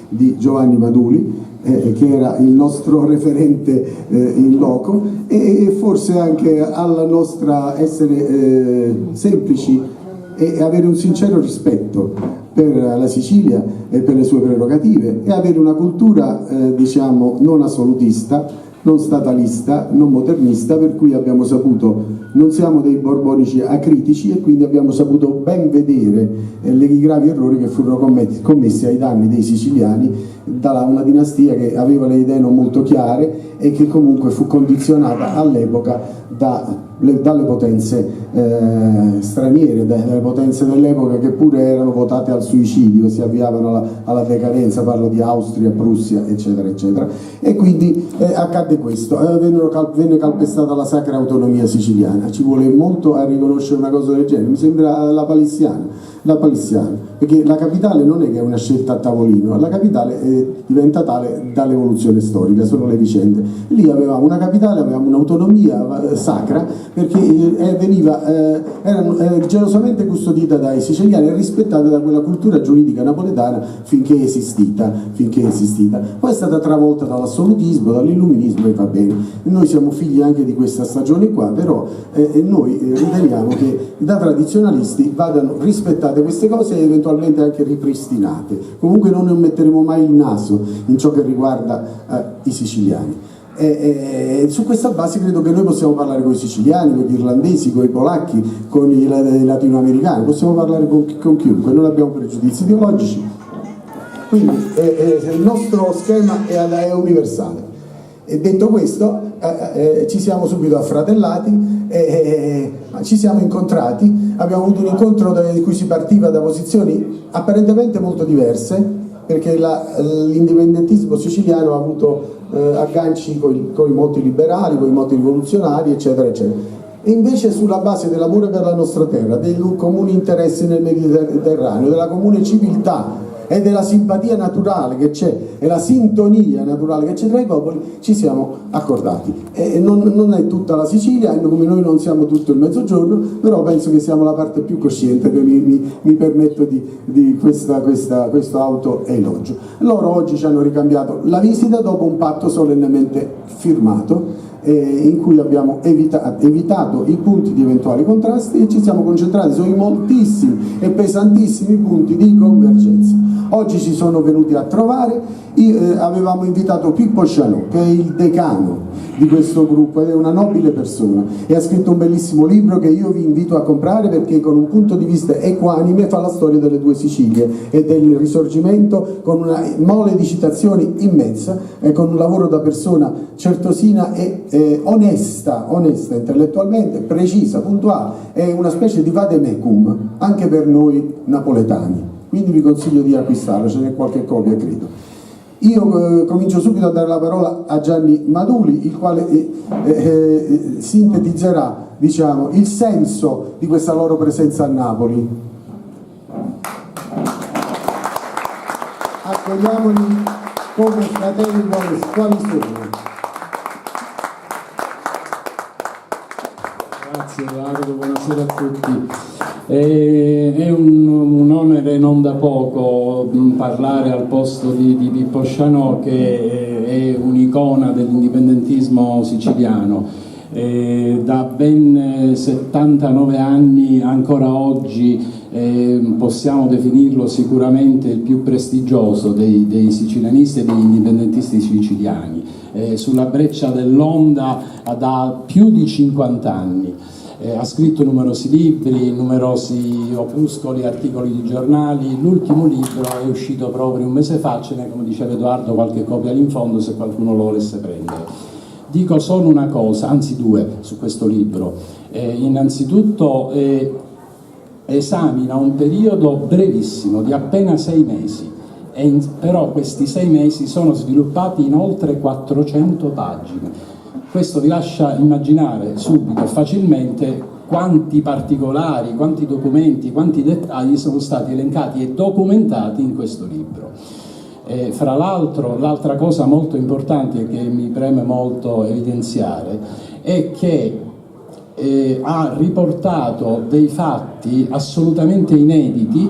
di Giovanni Maduli, che era il nostro referente in loco, e forse anche alla nostra essere semplici e avere un sincero rispetto per la Sicilia e per le sue prerogative, e avere una cultura diciamo non assolutista, non statalista, non modernista, per cui abbiamo saputo, non siamo dei borbonici acritici, e quindi abbiamo saputo ben vedere i gravi errori che furono commessi ai danni dei siciliani da una dinastia che aveva le idee non molto chiare e che comunque fu condizionata all'epoca dalle potenze straniere, dalle potenze dell'epoca, che pure erano votate al suicidio, si avviavano alla decadenza, parlo di Austria, Prussia, eccetera eccetera, e quindi accadde questo, venne calpestata la sacra autonomia siciliana. Ci vuole molto a riconoscere una cosa del genere, mi sembra la palissiana, perché la capitale non è che è una scelta a tavolino, la capitale diventa tale dall'evoluzione storica, sono le vicende. Lì avevamo una capitale, avevamo un'autonomia sacra, perché era gelosamente custodita dai siciliani e rispettata da quella cultura giuridica napoletana finché è esistita. Poi è stata travolta dall'assolutismo, dall'illuminismo, e va bene. Noi siamo figli anche di questa stagione qua, però noi riteniamo che da tradizionalisti vadano rispettate queste cose e eventualmente anche ripristinate. Comunque non metteremo mai il naso in ciò che riguarda i siciliani. Su questa base credo che noi possiamo parlare con i siciliani, con gli irlandesi, con i polacchi, con i latinoamericani, possiamo parlare con chiunque, non abbiamo pregiudizi ideologici, quindi il nostro schema è universale. E detto questo, ci siamo subito affratellati, ci siamo incontrati, abbiamo avuto un incontro da cui si partiva da posizioni apparentemente molto diverse, perché l'indipendentismo siciliano ha avuto agganci con i moti liberali, con i moti rivoluzionari, eccetera eccetera, e invece sulla base dell'amore per la nostra terra, dei comuni interessi nel Mediterraneo, della comune civiltà e della simpatia naturale che c'è e la sintonia naturale che c'è tra i popoli, ci siamo accordati. E non è tutta la Sicilia, come noi non siamo tutto il Mezzogiorno, però penso che siamo la parte più cosciente, che mi permetto di questo autoelogio. Loro oggi ci hanno ricambiato la visita dopo un patto solennemente firmato, in cui abbiamo evitato i punti di eventuali contrasti e ci siamo concentrati sui moltissimi e pesantissimi punti di convergenza. Oggi ci sono venuti a trovare, avevamo invitato Pippo Cianò, che è il decano di questo gruppo ed è una nobile persona, e ha scritto un bellissimo libro che io vi invito a comprare, perché con un punto di vista equanime fa la storia delle due Sicilie e del risorgimento, con una mole di citazioni immensa e con un lavoro da persona certosina e onesta intellettualmente, precisa, puntuale, è una specie di vademecum anche per noi napoletani, quindi vi consiglio di acquistarlo, ce n'è qualche copia credo. Io comincio subito a dare la parola a Gianni Maduli, il quale sintetizzerà, diciamo, il senso di questa loro presenza a Napoli. Accogliamoli come fratelli quali sono. Grazie Edoardo, buonasera a tutti. È un onere non da poco parlare al posto di Pippo Cianò, che è un'icona dell'indipendentismo siciliano. Da ben 79 anni, ancora oggi possiamo definirlo sicuramente il più prestigioso dei sicilianisti e degli indipendentisti siciliani. Sulla breccia dell'onda da più di 50 anni. Ha scritto numerosi libri, numerosi opuscoli, articoli di giornali. L'ultimo libro è uscito proprio un mese fa, ce n'è, come diceva Edoardo, qualche copia all'in fondo se qualcuno lo volesse prendere. Dico solo una cosa, anzi due, su questo libro. Innanzitutto esamina un periodo brevissimo di appena 6 mesi, però questi 6 mesi sono sviluppati in oltre 400 pagine. Questo vi lascia immaginare subito e facilmente quanti particolari, quanti documenti, quanti dettagli sono stati elencati e documentati in questo libro. Fra l'altro, l'altra cosa molto importante che mi preme molto evidenziare è che ha riportato dei fatti assolutamente inediti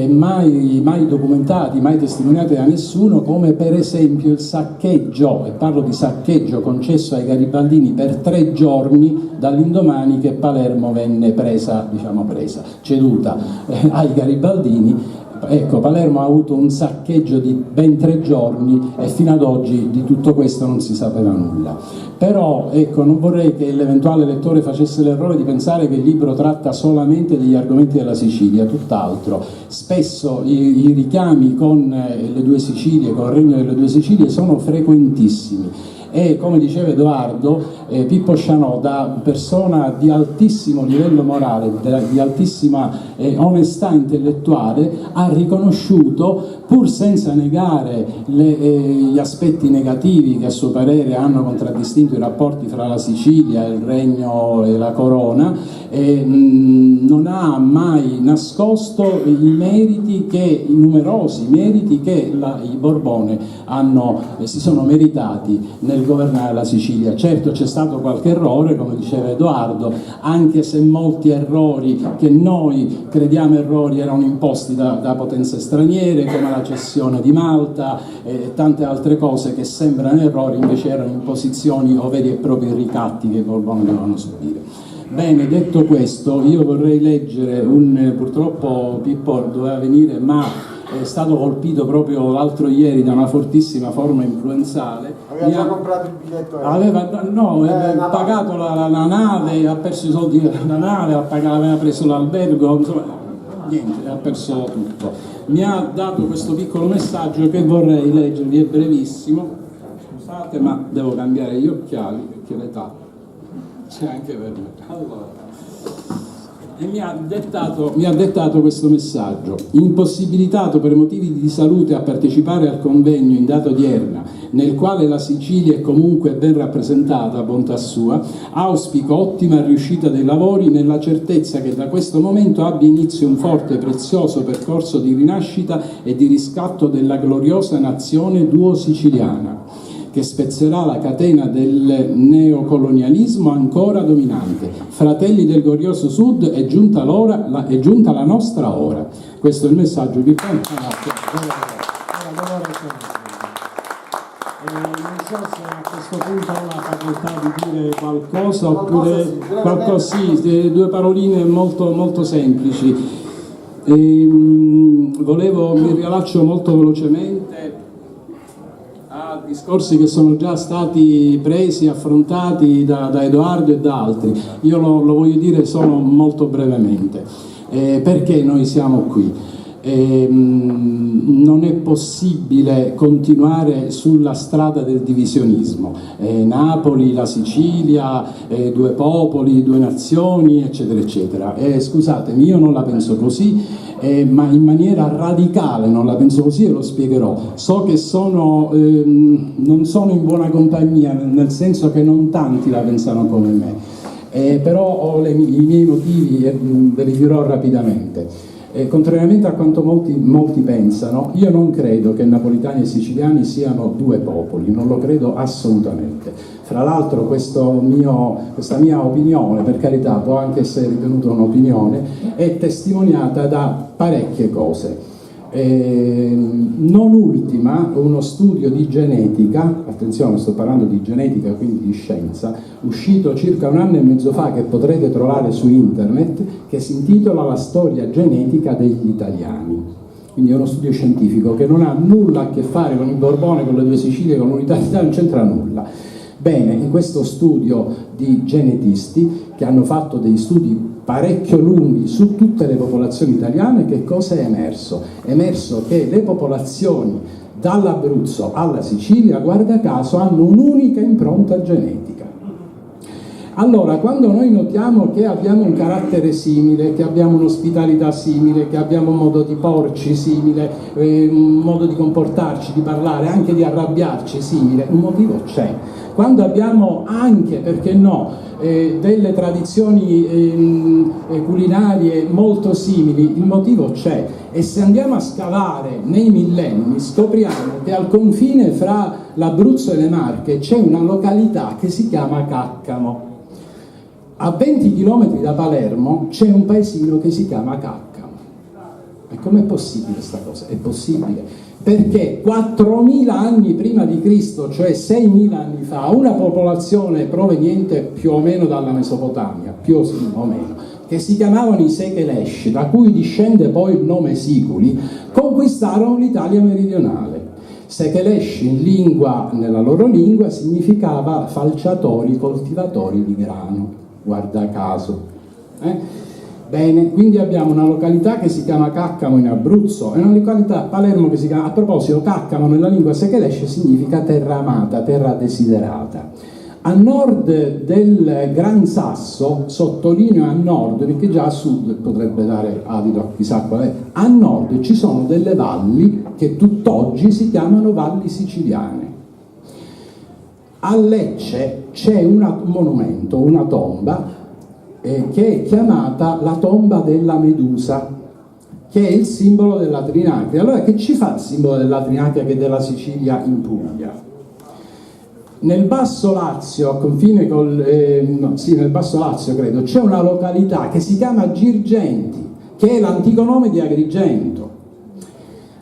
mai documentati, mai testimoniati da nessuno, come per esempio il saccheggio, e parlo di saccheggio concesso ai garibaldini per 3 giorni dall'indomani che Palermo venne ceduta ai garibaldini. Ecco, Palermo ha avuto un saccheggio di ben 3 giorni e fino ad oggi di tutto questo non si sapeva nulla. Però ecco, non vorrei che l'eventuale lettore facesse l'errore di pensare che il libro tratta solamente degli argomenti della Sicilia, tutt'altro. Spesso i richiami con le 2 Sicilie, con il Regno delle 2 Sicilie, sono frequentissimi. E come diceva Edoardo, Pippo Chanò, da persona di altissimo livello morale, di altissima onestà intellettuale, ha riconosciuto, pur senza negare gli aspetti negativi che a suo parere hanno contraddistinto i rapporti fra la Sicilia, il Regno e la Corona, non ha mai nascosto i numerosi meriti che i Borbone si sono meritati nel governare la Sicilia. Certo, c'è stato qualche errore, come diceva Edoardo, anche se molti errori che noi crediamo errori erano imposti da potenze straniere, come la cessione di Malta e tante altre cose che sembrano errori, invece erano imposizioni o veri e propri ricatti che i Borbone dovevano subire. Bene, detto questo, io vorrei leggere purtroppo Pippo doveva venire, ma è stato colpito proprio l'altro ieri da una fortissima forma influenzale. Aveva già comprato il biglietto? Aveva pagato la nave, ha perso i soldi della nave, aveva preso l'albergo, insomma, niente, ha perso tutto. Mi ha dato questo piccolo messaggio che vorrei leggervi, è brevissimo. Scusate, ma devo cambiare gli occhiali perché l'età c'è anche per me. Allora. E mi ha dettato questo messaggio: impossibilitato per motivi di salute a partecipare al convegno in data odierna, nel quale la Sicilia è comunque ben rappresentata, bontà sua, auspico ottima riuscita dei lavori nella certezza che da questo momento abbia inizio un forte e prezioso percorso di rinascita e di riscatto della gloriosa nazione duo-siciliana, che spezzerà la catena del neocolonialismo ancora dominante. Fratelli del glorioso Sud, è giunta la nostra ora. Questo è il messaggio di Pippo. Non so se a questo punto ho la facoltà di dire qualcosa oppure qualcosa, sì, 2 paroline molto, molto semplici. Mi riallaccio molto velocemente a discorsi che sono già stati presi, affrontati da Edoardo e da altri. Io lo voglio dire solo molto brevemente. Perché noi siamo qui? Non è possibile continuare sulla strada del divisionismo. Napoli, la Sicilia, 2 popoli, 2 nazioni, eccetera, eccetera. Scusatemi, io non la penso così, ma in maniera radicale non la penso così, e lo spiegherò. So che non sono in buona compagnia, nel senso che non tanti la pensano come me, però ho i miei motivi e ve li dirò rapidamente. Contrariamente a quanto molti pensano, io non credo che napolitani e siciliani siano 2 popoli, non lo credo assolutamente. Fra l'altro questa mia opinione, per carità, può anche essere ritenuta un'opinione, è testimoniata da parecchie cose. Non ultima uno studio di genetica, attenzione, sto parlando di genetica, quindi di scienza, uscito circa 1 anno e mezzo fa, che potrete trovare su internet, che si intitola La storia genetica degli italiani. Quindi è uno studio scientifico che non ha nulla a che fare con il Borbone, con le 2 Sicilie, con l'unità d'Italia, non c'entra nulla. Bene, in questo studio di genetisti che hanno fatto dei studi parecchio lunghi su tutte le popolazioni italiane, che cosa è emerso? È emerso che le popolazioni dall'Abruzzo alla Sicilia, guarda caso, hanno un'unica impronta genetica. Allora, quando noi notiamo che abbiamo un carattere simile, che abbiamo un'ospitalità simile, che abbiamo un modo di porci simile, un modo di comportarci, di parlare, anche di arrabbiarci simile, un motivo c'è. Quando abbiamo anche, perché no, delle tradizioni culinarie molto simili, il motivo c'è. E se andiamo a scavare nei millenni, scopriamo che al confine fra l'Abruzzo e le Marche c'è una località che si chiama Caccamo. A 20 km da Palermo c'è un paesino che si chiama Caccamo. E com'è possibile questa cosa? È possibile perché 4.000 anni prima di Cristo, cioè 6.000 anni fa, una popolazione proveniente più o meno dalla Mesopotamia, più o meno, che si chiamavano i Sekelesh, da cui discende poi il nome Siculi, conquistarono l'Italia meridionale. Sekelesh nella loro lingua significava falciatori, coltivatori di grano, guarda caso. Bene, quindi abbiamo una località che si chiama Caccamo in Abruzzo e una località a Palermo che si chiama, a proposito, Caccamo nella lingua Sekelesh significa terra amata, terra desiderata. A nord del Gran Sasso, sottolineo a nord perché già a sud potrebbe dare adito a chissà qual è, a nord ci sono delle valli che tutt'oggi si chiamano valli siciliane. A Lecce c'è un monumento, una tomba, che è chiamata la tomba della Medusa, che è il simbolo della Trinacria. Allora che ci fa il simbolo della Trinacria che è della Sicilia in Puglia? Nel Basso Lazio, a confine nel Basso Lazio credo, c'è una località che si chiama Girgenti, che è l'antico nome di Agrigento.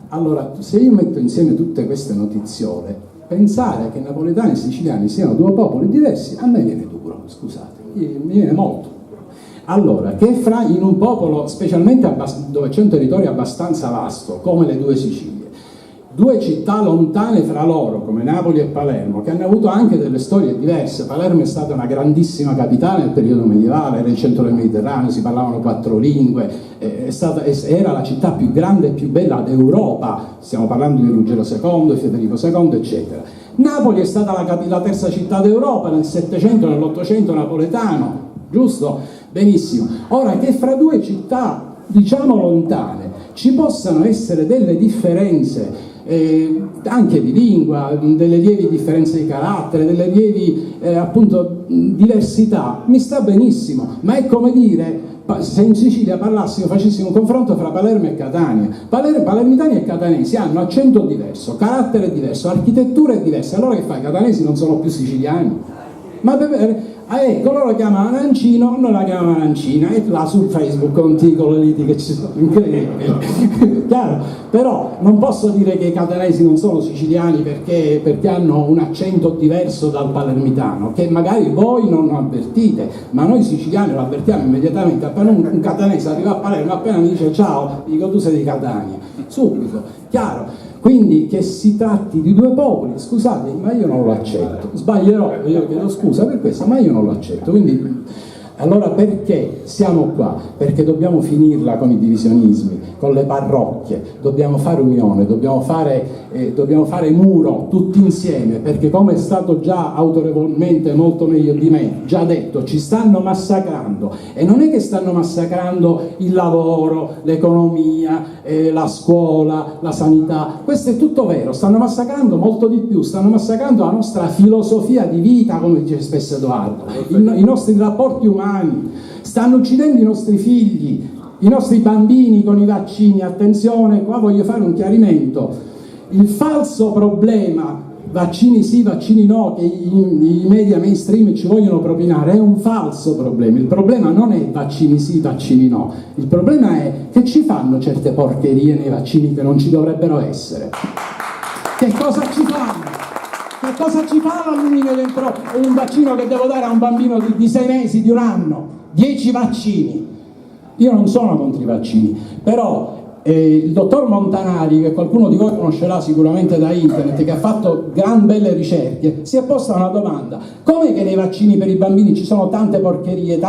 Allora, se io metto insieme tutte queste notiziole, pensare che napoletani e siciliani siano due popoli diversi, a me viene duro, scusate, mi viene molto. Allora, che in un popolo, specialmente dove c'è un territorio abbastanza vasto, come le due Sicilie, due città lontane fra loro, come Napoli e Palermo, che hanno avuto anche delle storie diverse. Palermo è stata una grandissima capitale nel periodo medievale, era il centro del Mediterraneo, si parlavano 4 lingue, era la città più grande e più bella d'Europa, stiamo parlando di Ruggero II, Federico II, eccetera. Napoli è stata la terza città d'Europa nel Settecento, nell'Ottocento napoletano, giusto? Benissimo. Ora che fra due città, diciamo lontane, ci possano essere delle differenze anche di lingua, delle lievi differenze di carattere, delle lievi appunto diversità, mi sta benissimo, ma è come dire se in Sicilia facessimo un confronto fra Palermo e Catania. Palermitani e catanesi hanno accento diverso, carattere diverso, architettura è diversa, allora che fai? I catanesi non sono più siciliani? Ma ecco, loro la chiamano Arancino, noi la chiamano Arancina, e là sul Facebook con le liti che ci sono, incredibile. Chiaro? Però non posso dire che i catanesi non sono siciliani perché hanno un accento diverso dal palermitano, che magari voi non avvertite, ma noi siciliani lo avvertiamo immediatamente. Appena un catanese arriva a Palermo, appena mi dice ciao, dico tu sei di Catania, subito, chiaro? Quindi che si tratti di due popoli, scusate, ma io non lo accetto, sbaglierò, io chiedo scusa per questo, ma io non lo accetto. Quindi, allora perché siamo qua? Perché dobbiamo finirla con i divisionismi, con le parrocchie, dobbiamo fare unione, dobbiamo fare muro tutti insieme, perché come è stato già autorevolmente molto meglio di me già detto, ci stanno massacrando, e non è che stanno massacrando il lavoro, l'economia, la scuola, la sanità, questo è tutto vero, stanno massacrando molto di più, stanno massacrando la nostra filosofia di vita, come dice spesso Edoardo, i nostri rapporti umani, stanno uccidendo i nostri figli, i nostri bambini con i vaccini. Attenzione, qua voglio fare un chiarimento: il falso problema vaccini sì, vaccini no, che i media mainstream ci vogliono propinare, è un falso problema. Il problema non è vaccini sì, vaccini no, il problema è che ci fanno certe porcherie nei vaccini che non ci dovrebbero essere. Che cosa ci fanno? Che cosa ci fanno all'unire dentro un vaccino che devo dare a un bambino di 6 mesi, di un anno? 10 vaccini. Io non sono contro i vaccini, però il dottor Montanari, che qualcuno di voi conoscerà sicuramente da internet, che ha fatto gran belle ricerche, si è posta una domanda: com'è che nei vaccini per i bambini ci sono tante porcherie,